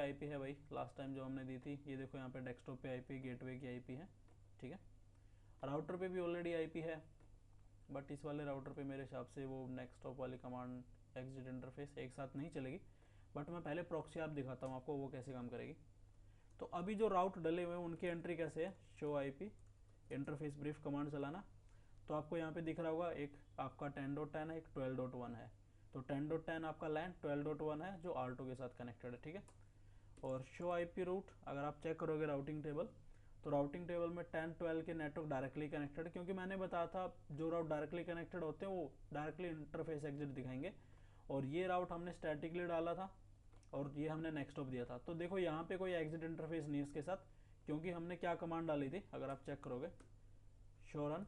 IP है भाई, last time जो हमने दी थी। ये देखो यहाँ पे डेस्कटॉप पे आईपी, गेटवे की आईपी है, ठीक है। राउटर पे भी ऑलरेडी आईपी है, बट इस वाले राउटर पे मेरे हिसाब से वो नेक्स्टॉप वाली कमांड एग्जिट इंटरफेस एक साथ नहीं चलेगी। बट मैं पहले प्रॉक्सी आप दिखाता हूँ आपको वो कैसे काम करेगी। तो अभी जो राउट डले हुए हैं उनकी एंट्री कैसे है, show IP interface brief command चलाना। तो आपको यहाँ पे दिख रहा होगा एक आपका 10.10 है, एक 12.1 है। तो 10.10 आपका लैन, 12.1 है जो R2 के साथ कनेक्टेड है, ठीक है। और शो आईपी रूट अगर आप चेक करोगे राउटिंग टेबल, तो राउटिंग टेबल में 10-12 के नेटवर्क डायरेक्टली कनेक्टेड है, क्योंकि मैंने बताया था जो राउट डायरेक्टली कनेक्टेड होते हैं वो डायरेक्टली इंटरफेस एग्जिट दिखाएंगे। और ये राउट हमने स्टैटिकली डाला था और ये हमने नेक्स्ट दिया था। तो देखो यहाँ पे कोई एग्जिट इंटरफेस नहीं है इसके साथ, क्योंकि हमने क्या कमांड डाली थी अगर आप चेक करोगे, शो रन,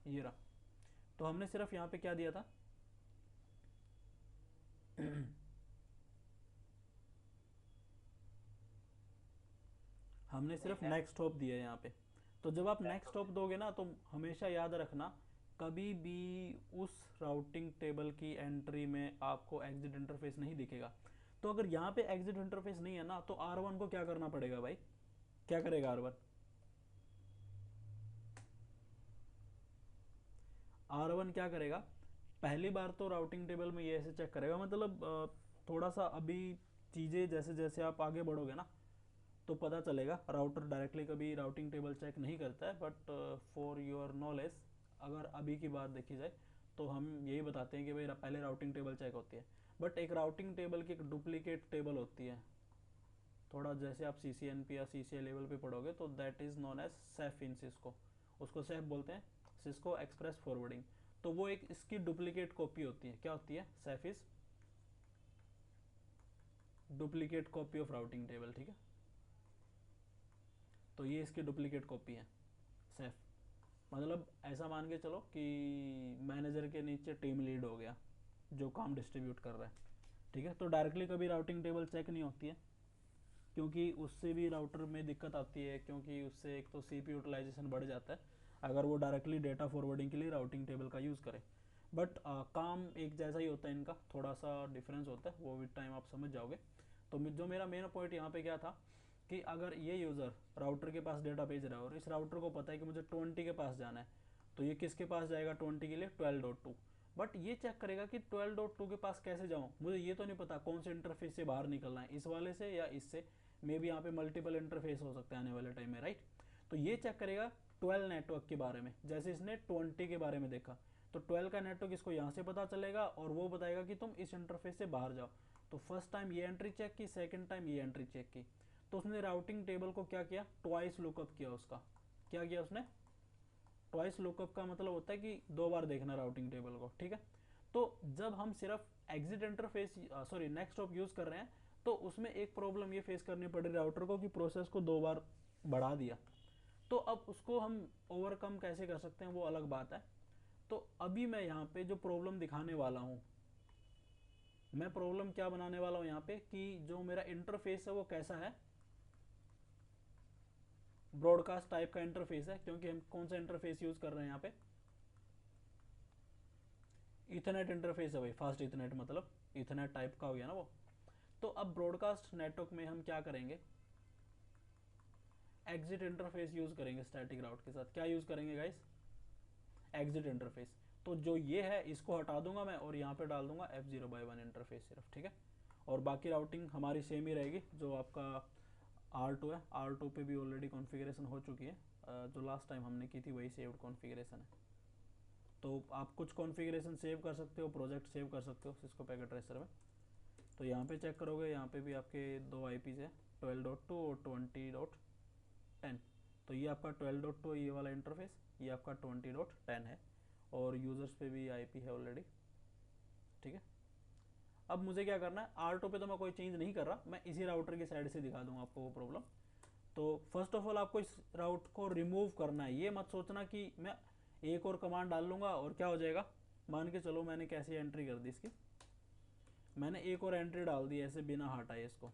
ये रहा। तो हमने सिर्फ यहाँ पे क्या दिया था हमने सिर्फ नेक्स्ट होप दिया है यहाँ पे। तो जब आप नेक्स्ट होप दोगे ना, तो हमेशा याद रखना कभी भी उस राउटिंग टेबल की एंट्री में आपको एग्जिट इंटरफेस नहीं दिखेगा। तो अगर यहाँ पे एग्जिट इंटरफेस नहीं है ना, तो R1 को क्या करना पड़ेगा भाई, क्या करेगा R1 क्या करेगा, पहली बार तो राउटिंग टेबल में ये ऐसे चेक करेगा, मतलब थोड़ा सा अभी चीज़ें जैसे जैसे आप आगे बढ़ोगे ना तो पता चलेगा। राउटर डायरेक्टली कभी राउटिंग टेबल चेक नहीं करता है, बट फॉर योर नॉलेज अगर अभी की बात देखी जाए तो हम यही बताते हैं कि भाई पहले राउटिंग टेबल चेक होती है। बट एक राउटिंग टेबल की एक डुप्लीकेट टेबल होती है, थोड़ा जैसे आप CCNP या CCI लेवल पे पढ़ोगे, तो that is known as safe in Cisco, उसको सेफ बोलते हैं, सिस्को एक्सप्रेस फॉरवर्डिंग। तो वो एक इसकी डुप्लीकेट कॉपी होती है, क्या होती है, safe is duplicate copy of routing table, ठीक है। तो ये इसकी डुप्लीकेट कॉपी है सेफ। मतलब ऐसा मान के चलो कि मैनेजर के नीचे टीम लीड हो गया जो काम डिस्ट्रीब्यूट कर रहा है, ठीक है। तो डायरेक्टली कभी राउटिंग टेबल चेक नहीं होती है, क्योंकि उससे भी राउटर में दिक्कत आती है, क्योंकि उससे एक तो CPU यूटिलाइजेशन बढ़ जाता है अगर वो डायरेक्टली डेटा फॉरवर्डिंग के लिए राउटिंग टेबल का यूज़ करे। बट काम एक जैसा ही होता है इनका, थोड़ा सा डिफरेंस होता है, वो विद टाइम आप समझ जाओगे। तो जो मेरा मेन पॉइंट यहाँ पे क्या था कि अगर ये यूज़र राउटर के पास डेटा भेज रहा है और इस राउटर को पता है कि मुझे 20 के पास जाना है, तो ये किसके पास जाएगा 20 के लिए, 12.2। बट ये चेक करेगा कि 12.2 के पास कैसे जाऊँ, मुझे ये तो नहीं पता कौन से इंटरफेस से बाहर निकलना है, इस वाले से या इससे, मे भी यहाँ पे मल्टीपल इंटरफेस हो सकता है आने वाले टाइम में, राइट। तो ये चेक करेगा 12 नेटवर्क के बारे में, जैसे इसने 20 के बारे में देखा, तो 12 का नेटवर्क इसको यहाँ से पता चलेगा और वो बताएगा कि तुम इस इंटरफेस से बाहर जाओ। तो फर्स्ट टाइम ये एंट्री चेक की, सेकंड टाइम ये एंट्री चेक की, तो उसने राउटिंग टेबल को क्या किया, ट्वाइस लुकअप किया। उसका क्या किया उसने, ट्वाइस लुकअप का मतलब होता है कि 2 बार देखना राउटिंग टेबल को, ठीक है। तो जब हम सिर्फ exit interface sorry next op use कर रहे हैं, तो उसमें एक प्रॉब्लम ये फेस करनी पड़ रही राउटर को कि प्रोसेस को 2 बार बढ़ा दिया। तो अब उसको हम ओवरकम कैसे कर सकते हैं वो अलग बात है। तो अभी मैं यहाँ पे जो प्रॉब्लम दिखाने वाला हूँ, मैं प्रॉब्लम क्या बनाने वाला हूँ यहाँ पे कि जो मेरा इंटरफेस है वो कैसा है, ब्रॉडकास्ट टाइप का इंटरफेस है, क्योंकि हम कौन सा इंटरफेस यूज कर रहे हैं यहाँ पे, इथरनेट इंटरफेस है भाई, फास्ट इथरनेट, मतलब इथरनेट टाइप का हो गया ना वो। तो अब ब्रॉडकास्ट नेटवर्क में हम क्या करेंगे, एग्जिट इंटरफेस यूज करेंगे स्टैटिक राउट के साथ। क्या यूज करेंगे गाइस, एग्जिट इंटरफेस। तो जो ये है इसको हटा दूंगा मैं और यहाँ पे डाल दूंगा F0/1 इंटरफेस सिर्फ, ठीक है। और बाकी राउटिंग हमारी सेम ही रहेगी, जो आपका R2 है, R2 पे भी ऑलरेडी कॉन्फ़िगरेशन हो चुकी है, जो लास्ट टाइम हमने की थी वही सेव्ड कॉन्फ़िगरेशन है। तो आप कुछ कॉन्फ़िगरेशन सेव कर सकते हो, प्रोजेक्ट सेव कर सकते हो सिस्को पैकेट ट्रेसर में। तो यहाँ पे चेक करोगे, यहाँ पे भी आपके 2 IPs है, 12.2 और 20.10। तो ये आपका 12.2 ये वाला इंटरफेस, ये आपका 20.10 है, और यूज़र्स पे भी IP है ऑलरेडी, ठीक है। अब मुझे क्या करना है, R2 पे तो मैं कोई चेंज नहीं कर रहा, मैं इसी राउटर की साइड से दिखा दूंगा आपको वो प्रॉब्लम। तो फर्स्ट ऑफ ऑल आपको इस राउट को रिमूव करना है। ये मत सोचना कि मैं एक और कमांड डाल लूँगा और क्या हो जाएगा, मान के चलो मैंने कैसे एंट्री कर दी इसकी, मैंने एक और एंट्री डाल दी ऐसे बिना हटाए इसको,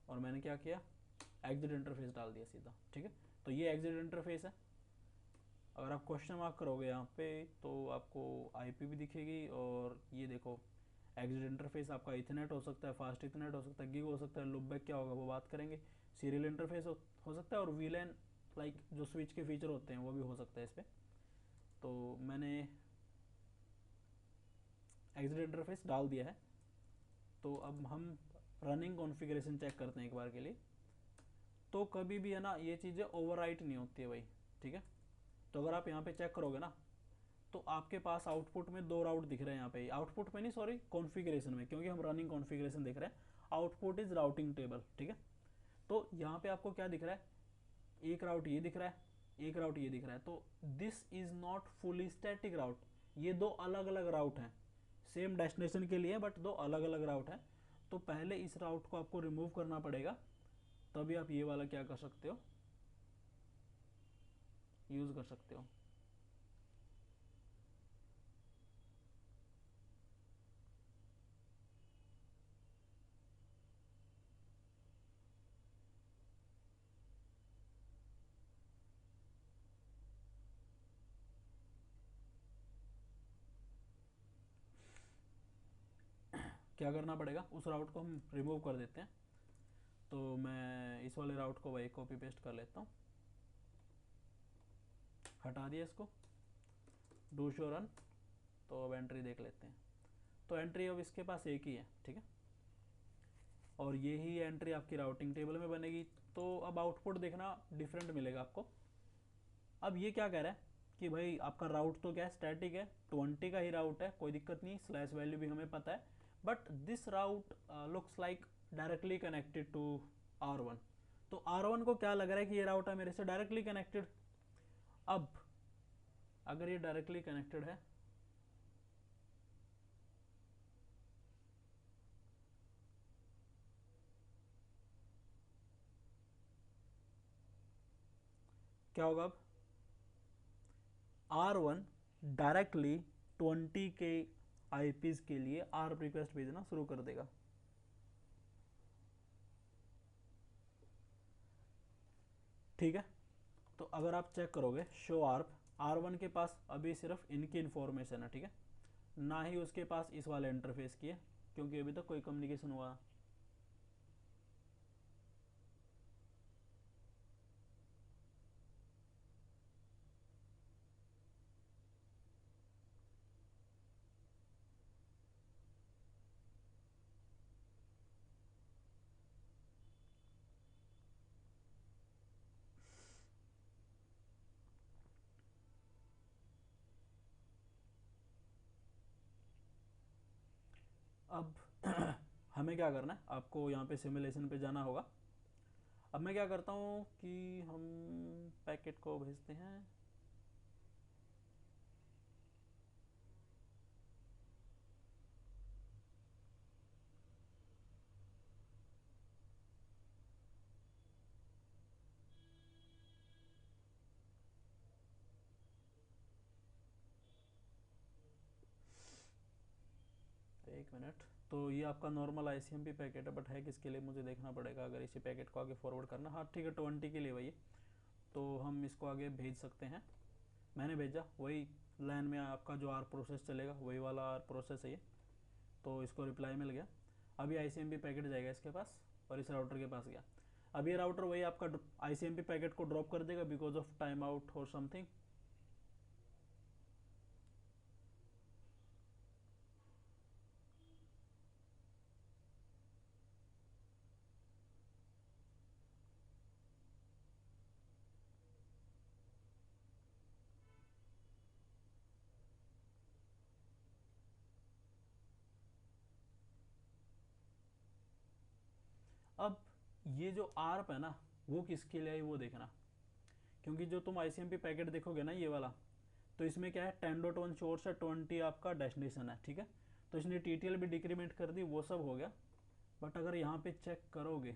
और मैंने क्या किया, एग्जिट इंटरफेस डाल दिया सीधा, ठीक है। तो ये एग्जिट इंटरफेस है। अगर आप क्वेश्चन मार्क करोगे यहाँ पे तो आपको आईपी भी दिखेगी, और ये देखो एग्जिट इंटरफेस आपका इथरनेट हो सकता है, फास्ट इथरनेट हो सकता है, गिग हो सकता है, लुपबैक क्या होगा वो बात करेंगे, सीरियल इंटरफेस हो सकता है, और वीलैन लाइक जो स्विच के फीचर होते हैं वो भी हो सकता है इस पर। तो मैंने एग्जिट इंटरफेस डाल दिया है। तो अब हम रनिंग कॉन्फ़िगरेशन चेक करते हैं एक बार के लिए। तो कभी भी है ना ये चीज़ें ओवरराइट नहीं होती है भाई, ठीक है। तो अगर आप यहाँ पे चेक करोगे ना तो आपके पास आउटपुट में दो राउट दिख रहे हैं यहाँ पे, आउटपुट में नहीं सॉरी कॉन्फ़िगरेशन में, क्योंकि हम रनिंग कॉन्फ़िगरेशन देख रहे हैं। आउटपुट इज राउटिंग टेबल, ठीक है। तो यहाँ पे आपको क्या दिख रहा है, एक राउट ये दिख रहा है, एक राउट ये दिख रहा है। तो this is not fully static route, ये दो अलग अलग राउट हैं, सेम डेस्टिनेशन के लिए बट दो अलग अलग राउट हैं। तो पहले इस राउट को आपको रिमूव करना पड़ेगा, तभी आप ये वाला क्या कर सकते हो, यूज़ कर सकते हो। क्या करना पड़ेगा, उस राउट को हम रिमूव कर देते हैं। तो मैं इस वाले राउट को वही कॉपी पेस्ट कर लेता हूँ, हटा दिया इसको, डू शो रन। तो अब एंट्री देख लेते हैं। तो एंट्री अब इसके पास एक ही है, ठीक है, और ये ही एंट्री आपकी राउटिंग टेबल में बनेगी। तो अब आउटपुट देखना डिफरेंट मिलेगा आपको। अब ये क्या कह रहा है कि भाई आपका राउट तो क्या है, स्टैटिक है, 20 का ही राउट है, कोई दिक्कत नहीं, स्लैश वैल्यू भी हमें पता है, but this route looks like directly connected to R1। तो R1 को क्या लग रहा है कि ये राउट है मेरे से डायरेक्टली कनेक्टेड। अब अगर ये डायरेक्टली कनेक्टेड है, क्या होगा अब, R1 डायरेक्टली 20 के IPs के लिए ARP रिक्वेस्ट भेजना शुरू कर देगा। ठीक है, तो अगर आप चेक करोगे शो आर्प, R1 के पास अभी सिर्फ इनकी इन्फॉर्मेशन है, ठीक है, ना ही उसके पास इस वाले इंटरफेस की है, क्योंकि अभी तक कोई कम्युनिकेशन हुआ। अब हमें क्या करना है, आपको यहाँ पे सिमुलेशन पे जाना होगा। अब मैं क्या करता हूँ कि हम पैकेट को भेजते हैं, एक मिनट। तो ये आपका नॉर्मल ICMP पैकेट है, बट है किसके लिए मुझे देखना पड़ेगा। अगर इसी पैकेट को आगे फॉरवर्ड करना, हाँ ठीक है 20 के लिए वही, तो हम इसको आगे भेज सकते हैं। मैंने भेजा, वही लाइन में आपका जो आर प्रोसेस चलेगा वही वाला आर प्रोसेस है ये। तो इसको रिप्लाई मिल गया। अभी ICMP पैकेट जाएगा इसके पास, और इस राउटर के पास गया। अब ये राउटर वही आपका ICMP पैकेट को ड्रॉप कर देगा बिकॉज ऑफ टाइम आउट और समथिंग। अब ये जो आर्प है ना वो किसके लिए है वो देखना, क्योंकि जो तुम ICMP पैकेट देखोगे ना ये वाला, तो इसमें क्या है 10.1 सोर्स है, 20 आपका डेस्टिनेशन है, ठीक है। तो इसने TTL भी डिक्रीमेंट कर दी, वो सब हो गया। बट अगर यहाँ पे चेक करोगे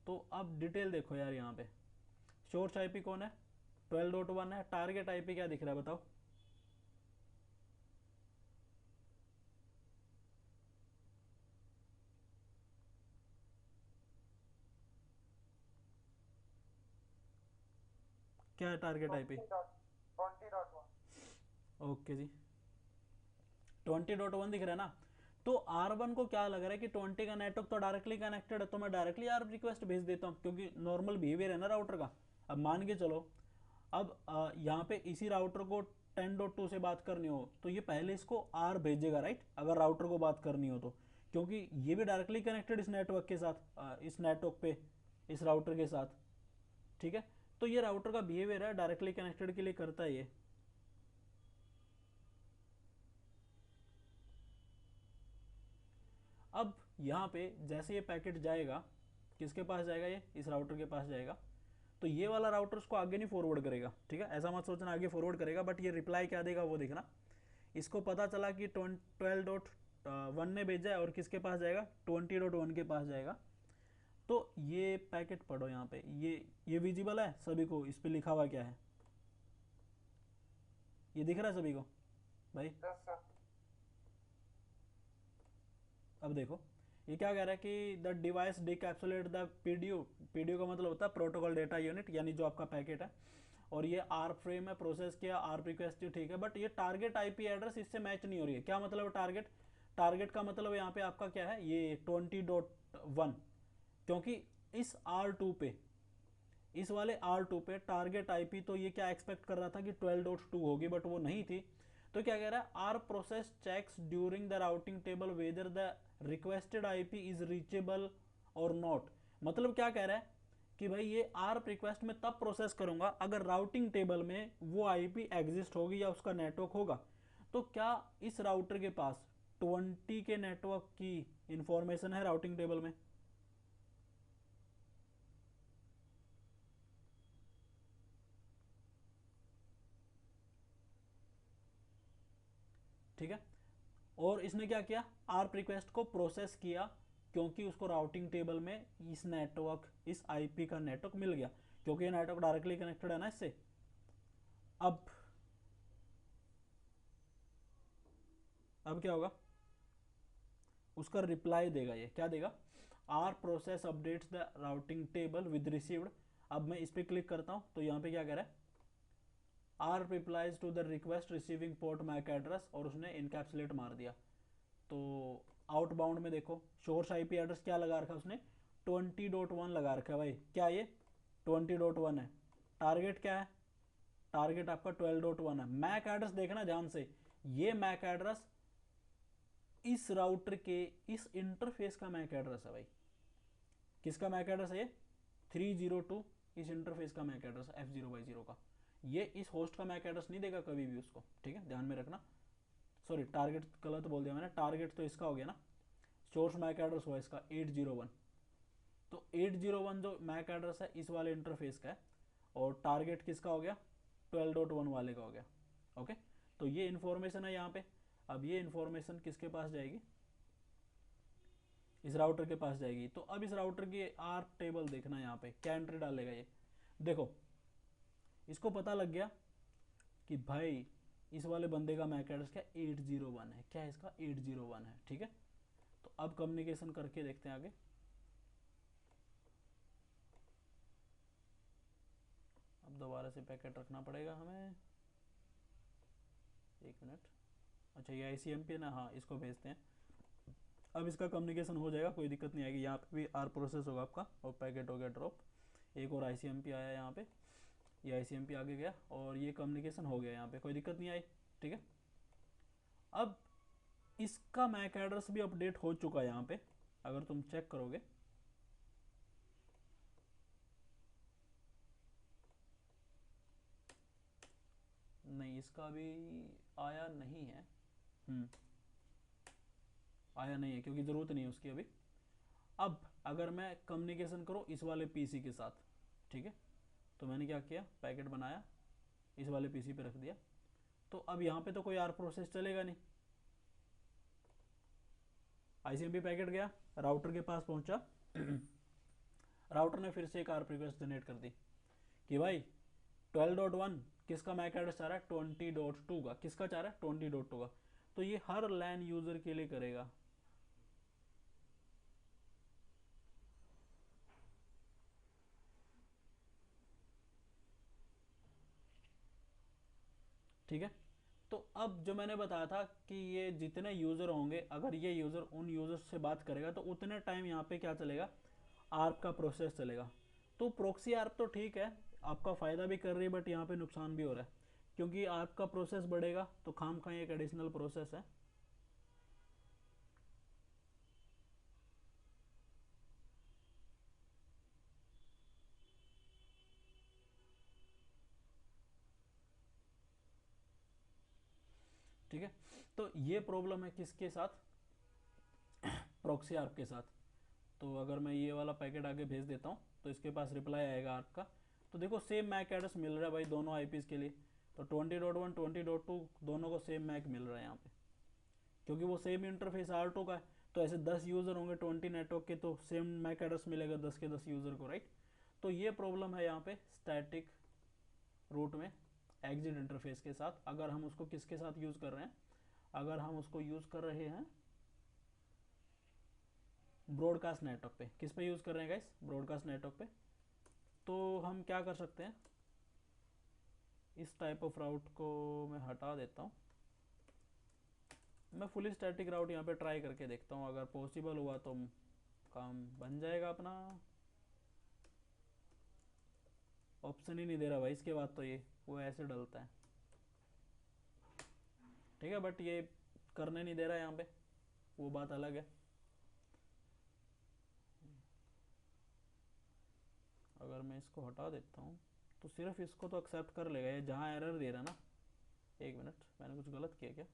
तो अब डिटेल देखो यार, यहाँ पे सोर्स IP कौन है, 12.1 है, टारगेट IP क्या दिख रहा है बताओ। क्या है टारगेट IP, ओके जी, 20.1 दिख रहा है ना। तो R1 को क्या लग रहा है कि 20 का नेटवर्क तो डायरेक्टली कनेक्टेड है, तो मैं डायरेक्टली आर रिक्वेस्ट भेज देता हूँ, क्योंकि नॉर्मल बिहेवियर है ना राउटर का। अब मान के चलो, अब यहाँ पे इसी राउटर को 10.2 से बात करनी हो तो ये पहले इसको आर भेजेगा, राइट, अगर राउटर को बात करनी हो तो, क्योंकि ये भी डायरेक्टली कनेक्टेड इस नेटवर्क के साथ, इस नेटवर्क पे, इस राउटर के साथ, ठीक है। तो ये राउटर का बिहेवियर है, डायरेक्टली कनेक्टेड के लिए करता है ये। अब यहाँ पे जैसे ये पैकेट जाएगा, किसके पास जाएगा, ये इस राउटर के पास जाएगा, तो ये वाला राउटर उसको आगे नहीं फॉरवर्ड करेगा, ठीक है, ऐसा मत सोचना आगे फॉरवर्ड करेगा, बट ये रिप्लाई क्या देगा वो देखना। इसको पता चला कि 12.1 ने भेजा है और किसके पास जाएगा, 20.1 के पास जाएगा। तो ये पैकेट पढ़ो यहाँ पे, ये विजिबल है सभी को, इस पे लिखा हुआ क्या है, ये दिख रहा है सभी को भाई। अब देखो ये क्या कह रहा है कि the device decapsulate the PDU, PDU का मतलब होता है प्रोटोकॉल डेटा यूनिट, यानी जो आपका पैकेट है, और ये आर फ्रेम है, प्रोसेस किया, आर रिक्वेस्ट ठीक है, बट ये टारगेट आईपी एड्रेस इससे मैच नहीं हो रही है। क्या मतलब टारगेट, टारगेट का मतलब यहाँ पे आपका क्या है, ये 20.1, क्योंकि इस R2 पे, इस वाले R2 पे टारगेट आईपी, तो ये क्या एक्सपेक्ट कर रहा था कि 12.2 होगी, बट वो नहीं थी। तो क्या कह रहा है, R process checks during the routing table whether the requested IP is reachable और नॉट। मतलब क्या कह रहा है कि भाई ये आर रिक्वेस्ट में तब प्रोसेस करूंगा अगर राउटिंग टेबल में वो आईपी एग्जिस्ट होगी या उसका नेटवर्क होगा। तो क्या इस राउटर के पास 20 के नेटवर्क की इंफॉर्मेशन है राउटिंग टेबल में? ठीक है, और इसने क्या किया, आर्प रिक्वेस्ट को प्रोसेस किया, क्योंकि उसको राउटिंग टेबल में इस नेटवर्क, इस आईपी का नेटवर्क मिल गया, क्योंकि ये नेटवर्क डायरेक्टली कनेक्टेड है ना इससे। अब क्या होगा, उसका रिप्लाई देगा, ये क्या देगा, R process updates the routing table with received. अब मैं इस पर क्लिक करता हूँ तो यहाँ पे क्या कह रहा है, R replies to the request receiving port MAC address, और उसने इनकैप्सुलेट मार दिया। तो आउटबाउंड में देखो सोर्स आईपी एड्रेस क्या लगा रखा है उसने, 20.1 लगा रखा है भाई, क्या ये 20.1 है। टारगेट क्या है, टारगेट आपका 12.1 है। मैक एड्रेस देखना ध्यान से, ये मैक एड्रेस इस राउटर के इस इंटरफेस का मैक एड्रेस है भाई। किसका मैक एड्रेस है ये, 302, इस इंटरफेस का मैक एड्रेस F0/0 का। ये इस होस्ट का मैक एड्रेस नहीं देगा कभी भी उसको, ठीक है, ध्यान में रखना। सॉरी, टारगेट गलत बोल दिया मैंने, टारगेट तो इसका हो गया ना, सोर्स मैक एड्रेस हुआ इसका 801। तो 801 जो मैक एड्रेस है इस वाले इंटरफेस का है, और टारगेट किसका हो गया, 12.1 वाले का हो गया। ओके, तो ये इन्फॉर्मेशन है यहाँ पे। अब ये इन्फॉर्मेशन किसके पास जाएगी, इस राउटर के पास जाएगी। तो अब इस राउटर की आर टेबल देखना, यहाँ पे क्या एंट्री डालेगा ये, देखो इसको पता लग गया कि भाई इस वाले बंदे का मैक एड्रेस क्या 801 है, क्या इसका 801 है, ठीक है। तो अब कम्युनिकेशन करके देखते हैं आगे। अब दोबारा से पैकेट रखना पड़ेगा हमें, एक मिनट। अच्छा ये ICMP है ना, हाँ इसको भेजते हैं। अब इसका कम्युनिकेशन हो जाएगा, कोई दिक्कत नहीं आएगी। यहाँ पे भी आर प्रोसेस होगा आपका, और पैकेट हो गया ड्रॉप। एक और ICMP आया यहाँ पे, ये ICMP आगे गया, और ये कम्युनिकेशन हो गया, यहाँ पे कोई दिक्कत नहीं आई, ठीक है। अब इसका मैक एड्रेस भी अपडेट हो चुका है यहाँ पे, अगर तुम चेक करोगे। नहीं, इसका भी आया नहीं है। आया नहीं है क्योंकि ज़रूरत नहीं है उसकी अभी। अब अगर मैं कम्युनिकेशन करूँ इस वाले पीसी के साथ, ठीक है, तो मैंने क्या किया, पैकेट बनाया, इस वाले पीसी पे रख दिया। तो अब यहाँ पे तो कोई आर प्रोसेस चलेगा नहीं। ICMP पैकेट गया, राउटर के पास पहुंचा, राउटर ने फिर से एक आर रिक्वेस्ट जनरेट कर दी कि भाई 12.1 किसका मैक एड्रेस चाह रहा है, 20.2 का। किसका चाह रहा है, 20.2 का। तो ये हर लैन यूजर के लिए करेगा। ठीक है, तो अब जो मैंने बताया था कि ये जितने यूज़र होंगे, अगर ये यूज़र उन यूज़र से बात करेगा तो उतने टाइम यहाँ पे क्या चलेगा, आर्प का प्रोसेस चलेगा। तो प्रॉक्सी आर्प तो ठीक है, आपका फ़ायदा भी कर रही है, बट यहाँ पे नुकसान भी हो रहा है, क्योंकि आर्प का प्रोसेस बढ़ेगा तो खाम खा एक एडिशनल प्रोसेस है। ठीक है, तो ये प्रॉब्लम है किसके साथ, प्रॉक्सी आर्प के साथ। तो अगर मैं ये वाला पैकेट आगे भेज देता हूँ तो इसके पास रिप्लाई आएगा आर्प का। तो देखो सेम मैक एड्रेस मिल रहा है भाई दोनों आईपीज़ के लिए। तो 20.1 20.2 दोनों को सेम मैक मिल रहा है यहाँ पे, क्योंकि वो सेम इंटरफेस आर2 का है। तो ऐसे 10 यूज़र होंगे 20 नेटवर्क के, तो सेम मैक एड्रेस मिलेगा 10 के 10 यूज़र को, राइट। तो ये प्रॉब्लम है यहाँ पे स्टैटिक रूट में एग्जिट इंटरफेस के साथ। अगर हम उसको किसके साथ यूज़ कर रहे हैं, अगर हम उसको यूज़ कर रहे हैं ब्रॉडकास्ट नेटवर्क पे, किस पे यूज़ कर रहे हैं गाइस, ब्रॉडकास्ट नेटवर्क पे, तो हम क्या कर सकते हैं, इस टाइप ऑफ राउट को मैं हटा देता हूँ। मैं फुली स्टैटिक राउट यहाँ पे ट्राई करके देखता हूँ, अगर पॉसिबल हुआ तो काम बन जाएगा अपना। ऑप्शन ही नहीं दे रहा भाई इसके बाद, तो ये वो ऐसे डलता है, ठीक है, बट ये करने नहीं दे रहा है यहाँ पे, वो बात अलग है। अगर मैं इसको हटा देता हूँ तो सिर्फ इसको तो एक्सेप्ट कर लेगा ये, जहाँ एरर दे रहा ना। एक मिनट, मैंने कुछ गलत किया क्या?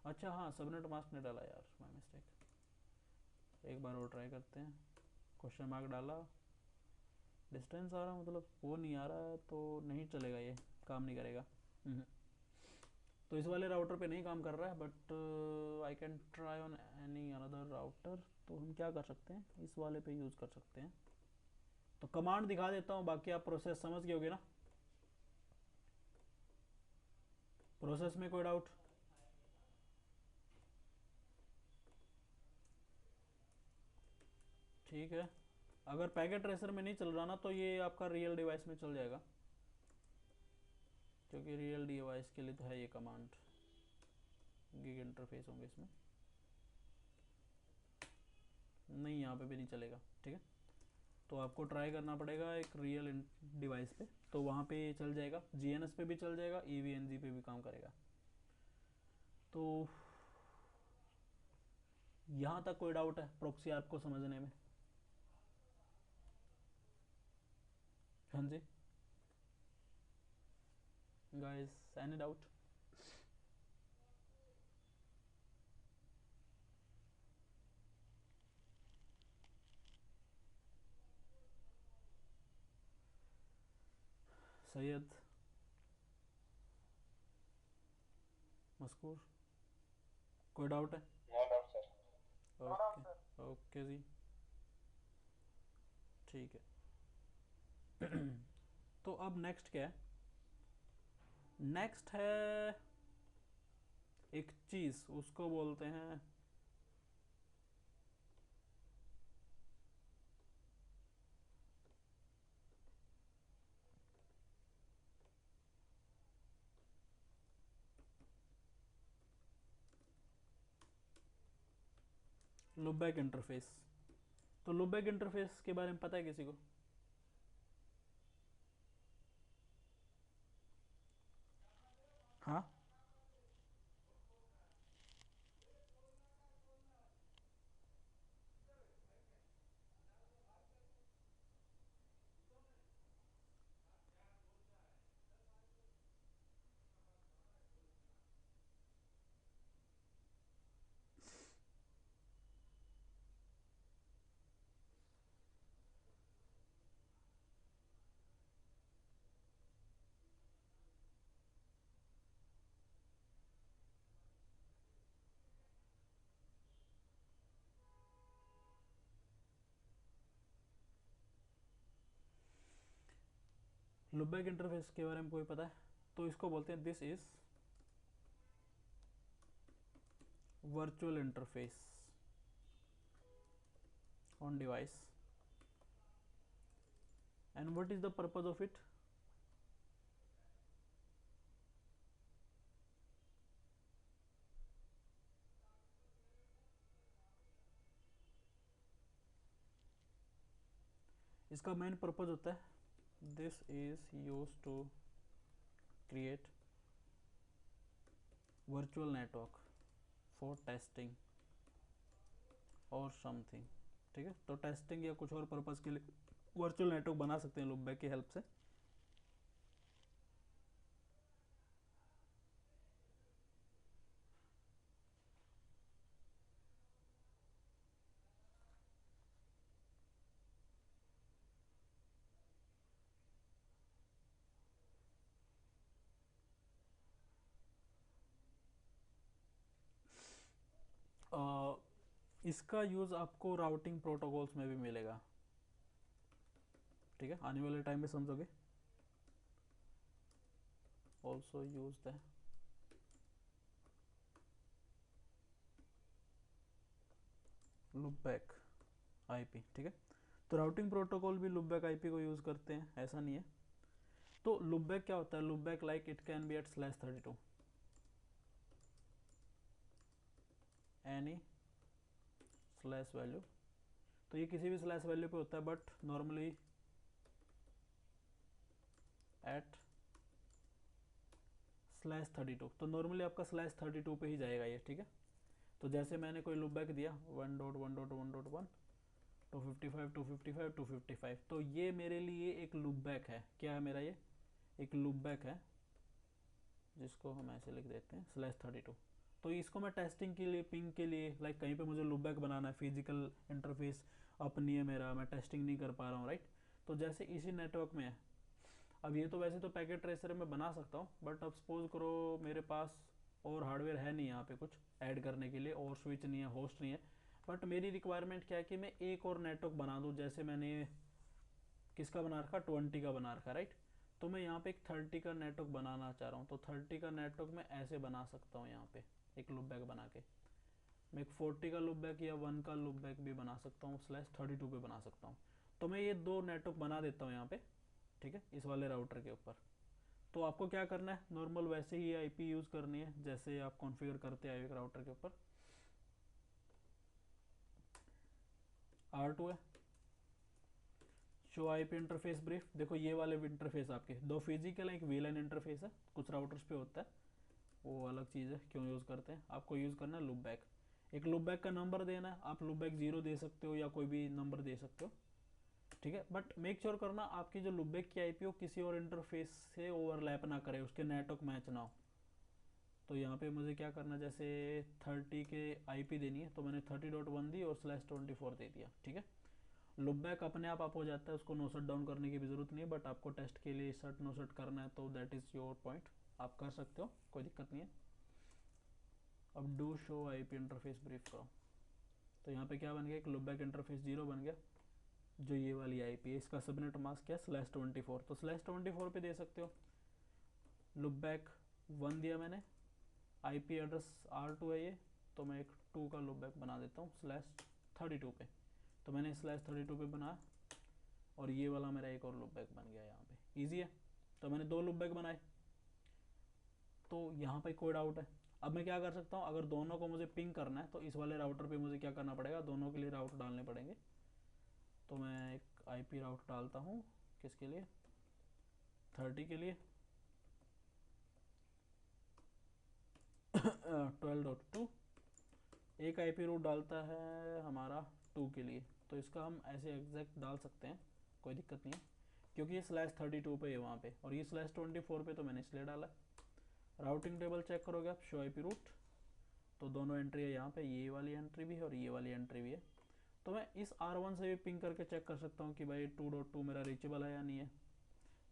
अच्छा हाँ, सबनेट मास्क नहीं डाला यार, माय मिस्टेक। एक बार और ट्राई करते हैं। क्वेश्चन मार्क डाला, डिस्टेंस आ रहा, मतलब वो नहीं आ रहा है तो नहीं चलेगा, ये काम नहीं करेगा। तो इस वाले राउटर पे नहीं काम कर रहा है, but I can try on any another router. तो हम क्या कर सकते हैं, इस वाले पे यूज़ कर सकते हैं। तो कमांड दिखा देता हूँ, बाकी आप प्रोसेस समझ गए होगे ना। प्रोसेस में कोई डाउट? ठीक है, अगर पैकेट ट्रेसर में नहीं चल रहा ना तो ये आपका रियल डिवाइस में चल जाएगा, क्योंकि रियल डिवाइस के लिए तो है ये कमांड। गिग इंटरफेस होंगे इसमें, नहीं यहाँ पे भी नहीं चलेगा, ठीक है। तो आपको ट्राई करना पड़ेगा एक रियल डिवाइस पे, तो वहाँ पे चल जाएगा, जीएनएस पे भी चल जाएगा, ईवीएनजी पे भी काम करेगा। तो यहाँ तक कोई डाउट है प्रॉक्सी आपको समझने में? हाँ जी guys, any doubt? Syed, Maskoor, कोई डाउट है? No doubt sir. Okay okay जी, ठीक है। तो अब नेक्स्ट क्या है, नेक्स्ट है एक चीज़, उसको बोलते हैं लुपबैक इंटरफेस। तो लुपबैक इंटरफेस के बारे में पता है किसी को? हाँ, लुपबैक इंटरफेस के बारे में कोई पता है? तो इसको बोलते हैं this is virtual interface on device, and what is the purpose of it? इसका मेन पर्पज होता है, this is use to create virtual network for testing और समथिंग। ठीक है, तो टेस्टिंग या कुछ और पर्पज के लिए वर्चुअल नेटवर्क बना सकते हैं लूपबैक की हेल्प से। इसका यूज़ आपको राउटिंग प्रोटोकॉल्स में भी मिलेगा। ठीक है, आने वाले टाइम में समझोगे। Also use the loopback IP. ठीक है, तो राउटिंग प्रोटोकॉल भी लूपबैक आईपी को यूज़ करते हैं, ऐसा नहीं है। तो लूपबैक क्या होता है? Loopback like it can be at /32 any slash value. तो ये किसी भी स्लैश वैल्यू पे होता है, बट नॉर्मली एट /32। तो नॉर्मली आपका /32 पे ही जाएगा ये। ठीक है, तो जैसे मैंने कोई लूपबैक दिया 1.1.1.1 255 255 255, तो ये मेरे लिए एक लूपबैक है। क्या है मेरा? ये एक लूपबैक है, जिसको हम ऐसे लिख देते हैं /32। तो इसको मैं टेस्टिंग के लिए, पिंग के लिए, लाइक कहीं पे मुझे लूपबैक बनाना है, फिजिकल इंटरफेस अप नहीं है मेरा, मैं टेस्टिंग नहीं कर पा रहा हूँ, राइट। तो जैसे इसी नेटवर्क में है, अब ये तो वैसे तो पैकेट ट्रेसर में बना सकता हूँ, बट अब सपोज करो मेरे पास और हार्डवेयर है नहीं यहाँ पे कुछ ऐड करने के लिए, और स्विच नहीं है, होस्ट नहीं है, बट मेरी रिक्वायरमेंट क्या है कि मैं एक और नेटवर्क बना दूँ। जैसे मैंने किसका बना रखा? 20 का बना रखा, राइट। तो मैं यहाँ पे एक 30 का नेटवर्क बनाना चाह रहा हूँ, तो 30 का नेटवर्क मैं ऐसे बना सकता हूँ यहाँ पे एक लूपबैक बना के। मैं एक 40 का लूपबैक या 1 का लूपबैक भी बना सकता हूँ, /32 पे बना सकता हूँ। तो मैं ये दो नेटवर्क बना देता हूँ यहाँ पे। ठीक है, इस वाले राउटर के ऊपर। तो आपको क्या करना है? नॉर्मल वैसे ही आईपी यूज़ करनी है जैसे आप कॉन्फ़िगर करते आए एक राउटर के ऊपर। R2 है, शो आईपी इंटरफेस ब्रीफ। देखो ये वाले इंटरफेस आपके दो फिजिकल है, एक वीएलएन इंटरफेस है, कुछ राउटर्स पे होता है, वो अलग चीज़ है, क्यों यूज़ करते हैं। आपको यूज़ करना है लूपबैक। एक लूपबैक का नंबर देना है, आप लूपबैक 0 दे सकते हो या कोई भी नंबर दे सकते हो। ठीक है, बट मेक श्योर करना आपकी जो लूपबैक की आईपी हो किसी और इंटरफेस से ओवरलैप ना करे, उसके नेटवर्क मैच ना हो। तो यहाँ पे मुझे क्या करना, जैसे 30 के आईपी देनी है, तो मैंने 30.1 दी और /24 दे दिया। ठीक है, लुपबैक अपने आप हो जाता है, उसको नो शट डाउन करने की भी ज़रूरत नहीं है, बट आपको टेस्ट के लिए शट नो शट करना है, तो दैट इज़ योर पॉइंट, आप कर सकते हो, कोई दिक्कत नहीं है। अब do show IP interface brief करो, तो यहाँ पे क्या बन गया? एक लुपबैक इंटरफेस 0 बन गया, जो ये वाली आईपी है। इसका सबनेट मास्क क्या है? /24। तो /24 पे दे सकते हो। लुपबैक 1 दिया मैंने, आईपी एड्रेस R2 है ये, तो मैं एक 2 का लुपबैक बना देता हूँ /32 पे। तो मैंने /32 पे बनाया, और ये वाला मेरा एक और लूपबैक बन गया यहाँ पे। इजी है, तो मैंने 2 लूपबैक बनाए। तो यहाँ पे कोई डाउट है? अब मैं क्या कर सकता हूँ, अगर दोनों को मुझे पिंग करना है तो इस वाले राउटर पे मुझे क्या करना पड़ेगा? दोनों के लिए राउट डालने पड़ेंगे। तो मैं एक आईपी राउट डालता हूँ, किसके लिए? 30 के लिए 12.2। एक आईपी रूट डालता है हमारा 2 के लिए, तो इसका हम ऐसे एग्जैक्ट डाल सकते हैं, कोई दिक्कत नहीं है, क्योंकि ये /32 पे है वहाँ पे, और ये /24 पे तो मैंने इसलिए डाला। राउटिंग टेबल चेक करोगे आप, शो आईपी रूट, तो दोनों एंट्री है यहाँ पे, ये वाली एंट्री भी है और ये वाली एंट्री भी है। तो मैं इस R1 से भी पिंग करके चेक कर सकता हूँ कि भाई 2.2 मेरा रीचेबल है या नहीं है।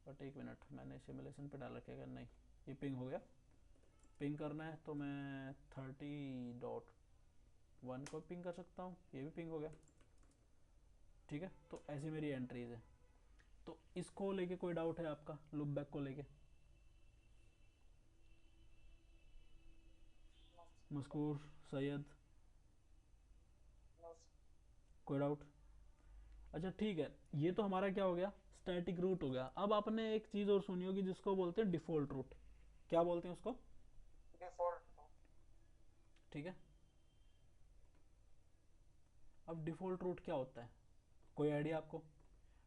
बट एक मिनट, मैंने सिमुलेशन पे डाल रखेगा, नहीं ये पिंग हो गया। पिंग करना है तो मैं 30.1 को पिंग कर सकता हूँ, ये भी पिंग हो गया। ठीक है, तो ऐसी मेरी एंट्रीज है। तो इसको लेके कोई डाउट है आपका, लूप बैक को लेके? मस्कूर, सैयद, कोई डाउट? अच्छा ठीक है, ये तो हमारा क्या हो गया? स्टैटिक रूट हो गया। अब आपने एक चीज़ और सुनी होगी जिसको बोलते हैं डिफ़ॉल्ट रूट। क्या बोलते हैं उसको? ठीक है, अब डिफ़ॉल्ट रूट क्या होता है? कोई आइडिया आपको?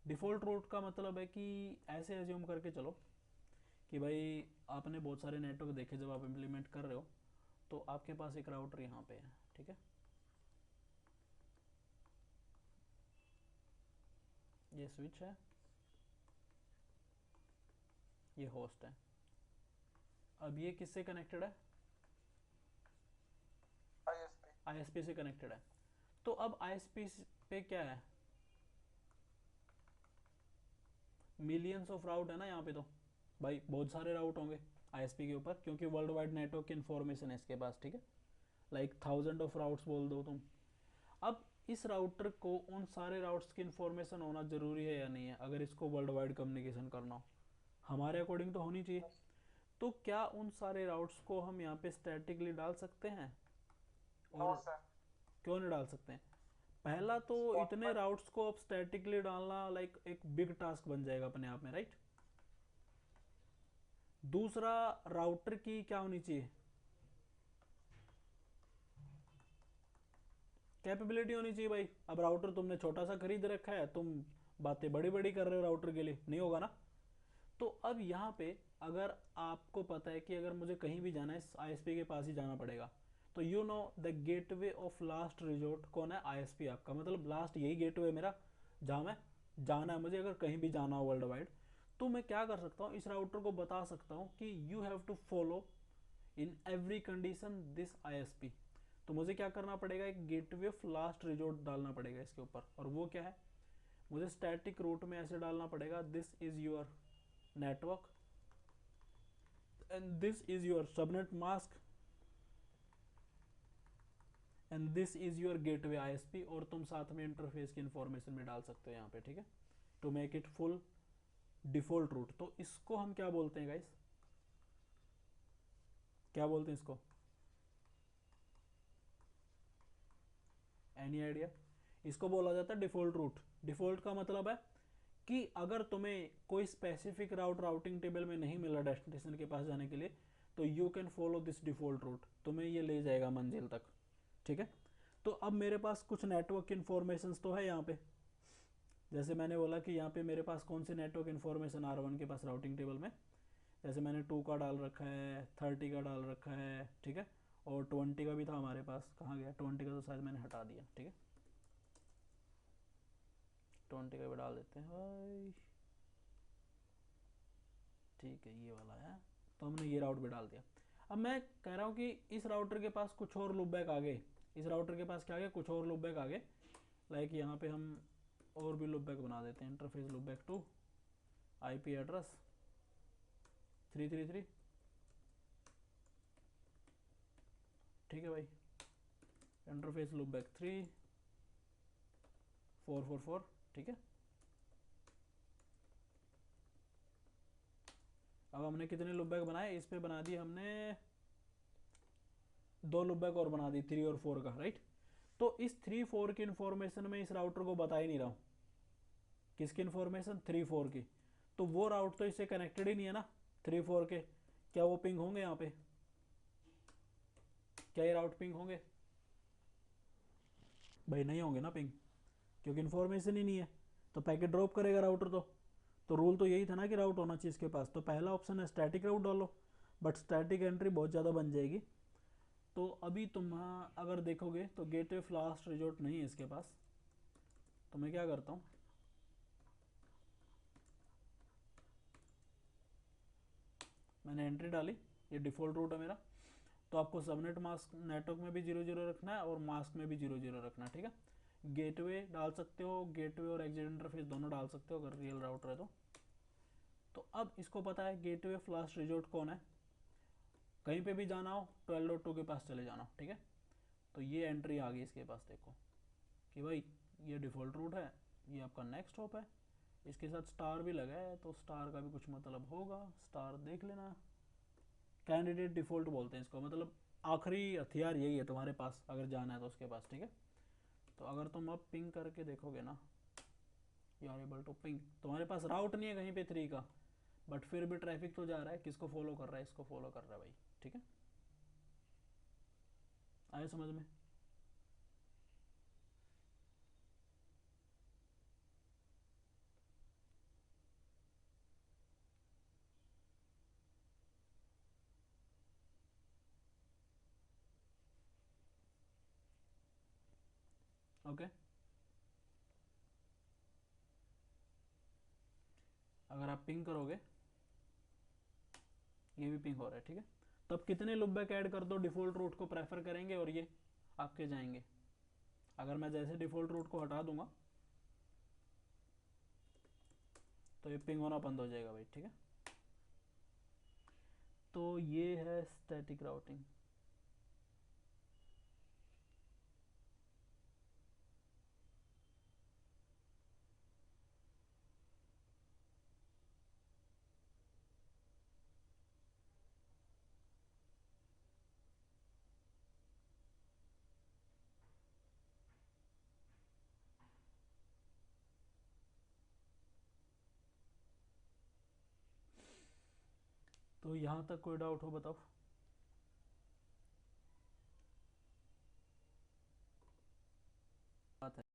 डिफ़ॉल्ट रूट का मतलब है कि ऐसे एज्यूम करके चलो कि भाई आपने बहुत सारे नेटवर्क देखे जब आप इम्प्लीमेंट कर रहे हो, तो आपके पास एक राउटर यहाँ पे है, ठीक है, ये स्विच है, ये होस्ट है। अब ये किससे कनेक्टेड है? आईएसपी से कनेक्टेड है। तो अब आईएसपी पे क्या है, मिलियंस ऑफ राउट है ना यहाँ पे, तो भाई बहुत सारे राउट होंगे आईएसपी के ऊपर, क्योंकि वर्ल्ड वाइड नेटवर्क की इन्फॉर्मेशन है इसके पास, ठीक है, लाइक थाउजेंड ऑफ राउट्स बोल दो तुम। अब इस राउटर को उन सारे राउट्स की इन्फॉर्मेशन होना जरूरी है या नहीं है, अगर इसको वर्ल्ड वाइड कम्युनिकेशन करना हो? हमारे अकॉर्डिंग तो होनी चाहिए। तो क्या उन सारे राउट्स को हम यहाँ पे स्टैटिकली डाल सकते हैं? और क्यों नहीं डाल सकते हैं? पहला तो इतने राउट्स को अब स्टैटिकली डालना लाइक एक बिग टास्क बन जाएगा अपने आप में, राइट। दूसरा, राउटर की क्या होनी चाहिए, कैपेबिलिटी होनी चाहिए भाई। अब राउटर तुमने छोटा सा खरीद रखा है, तुम बातें बड़ी बड़ी कर रहे हो राउटर के लिए, नहीं होगा ना। तो अब यहाँ पे अगर आपको पता है कि अगर मुझे कहीं भी जाना है इस आईएसपी के पास ही जाना पड़ेगा, तो you know the gateway of last resort कौन है? आईएसपी आपका, मतलब लास्ट यही गेटवे मेरा जहाँ मैं जाना है, मुझे अगर कहीं भी जाना हो वर्ल्ड वाइड, तो मैं क्या कर सकता हूँ, इस राउटर को बता सकता हूँ कि you have to follow in every condition this ISP. तो मुझे क्या करना पड़ेगा, एक गेटवे ऑफ लास्ट रिजोर्ट डालना पड़ेगा इसके ऊपर, और वो क्या है, मुझे स्टैटिक रूट में ऐसे डालना पड़ेगा, this is your network and this is your subnet mask and this is your gateway ISP, और तुम साथ में इंटरफेस की इंफॉर्मेशन भी डाल सकते हो यहाँ पे, ठीक है, to make it full default route. तो इसको हम क्या बोलते हैं गाइस, क्या बोलते हैं इसको, एनी आइडिया? इसको बोला जाता है डिफॉल्ट रूट। डिफॉल्ट का मतलब है कि अगर तुम्हें कोई स्पेसिफिक राउट राउटिंग टेबल में नहीं मिला डेस्टिनेशन के पास जाने के लिए, तो you can follow this default route, तुम्हें ये ले जाएगा मंजिल तक, ठीक है। तो अब मेरे पास कुछ नेटवर्क इन्फॉर्मेशन तो है यहाँ पे, जैसे मैंने बोला कि यहाँ पे मेरे पास कौन सी नेटवर्क इन्फॉर्मेशन R1 के पास राउटिंग टेबल में, जैसे मैंने 2 का डाल रखा है, 30 का डाल रखा है, ठीक है, और 20 का भी था हमारे पास, कहाँ गया 20 का, तो शायद मैंने हटा दिया, ठीक है, 20 का भी डाल देते हैं भाई, ठीक है, ये वाला है, तो हमने ये राउट भी डाल दिया। अब मैं कह रहा हूँ कि इस राउटर के पास कुछ और लूपबैक आ गए, इस राउटर के पास क्या आ गया, कुछ और लूपबैक आ गए, लाइक यहाँ पे हम और भी लूपबैक बना देते हैं, interface loopback two IP address 333, ठीक है भाई, इंटरफेस लूपबैक 3444, ठीक है। अब हमने कितने लूपबैक बनाए, इस पे बना दिए हमने 2 लूपबैक और बना दी, 3 और 4 का, राइट। तो इस 3-4 की इन्फॉर्मेशन में इस राउटर को बता ही नहीं रहा हूँ, किसकी इन्फॉर्मेशन, 3-4 की, तो वो राउट तो इससे कनेक्टेड ही नहीं है ना 3-4 के, क्या वो पिंग होंगे यहाँ पे, क्या ये राउट पिंग होंगे? भाई नहीं होंगे ना पिंग, क्योंकि इन्फॉर्मेशन ही नहीं है, तो पैकेट ड्रॉप करेगा राउटर। तो रूल तो यही था ना कि राउट होना चाहिए इसके पास, तो पहला ऑप्शन है स्टैटिक राउट डालो, बट स्टैटिक एंट्री बहुत ज़्यादा बन जाएगी। तो अभी तुम अगर देखोगे तो गेटवे लास्ट रिजोर्ट नहीं है इसके पास, तो मैं क्या करता हूँ, मैंने एंट्री डाली, ये डिफ़ॉल्ट रूट है मेरा, तो आपको सबनेट मास्क नेटवर्क में भी 0-0 रखना है और मास्क में भी 0-0 रखना है, ठीक है। गेटवे डाल सकते हो, गेटवे और एग्जिट इंटरफेस दोनों डाल सकते हो अगर रियल राउटर है तो अब इसको पता है गेटवे लास्ट रिजोर्ट कौन है, कहीं पे भी जाना हो 12.2 के पास चले जाना, ठीक है। तो ये एंट्री आ गई इसके पास, देखो कि भाई ये डिफ़ॉल्ट रूट है, ये आपका नेक्स्ट हॉप है, इसके साथ स्टार भी लगा है, तो स्टार का भी कुछ मतलब होगा, स्टार देख लेना, कैंडिडेट डिफ़ॉल्ट बोलते हैं इसको, मतलब आखिरी हथियार यही है तुम्हारे पास अगर जाना है तो उसके पास, ठीक है। तो अगर तुम अब पिंग करके देखोगे ना, you are able to ping, तुम्हारे पास राउट नहीं है कहीं पे 3 का, बट फिर भी ट्रैफिक तो जा रहा है, किसको फॉलो कर रहा है, इसको फॉलो कर रहा है भाई, ठीक है, आए समझ में? ओके, अगर आप पिंग करोगे ये भी पिंग हो रहा है, ठीक है। तब कितने लुप बैक ऐड कर दो डिफ़ॉल्ट रूट को प्रेफर करेंगे और ये आपके जाएंगे। अगर मैं जैसे डिफ़ॉल्ट रूट को हटा दूंगा तो ये पिंग होना बंद हो जाएगा भाई, ठीक है। तो ये है स्टैटिक राउटिंग। तो यहाँ तक कोई डाउट हो बताओ। बात है।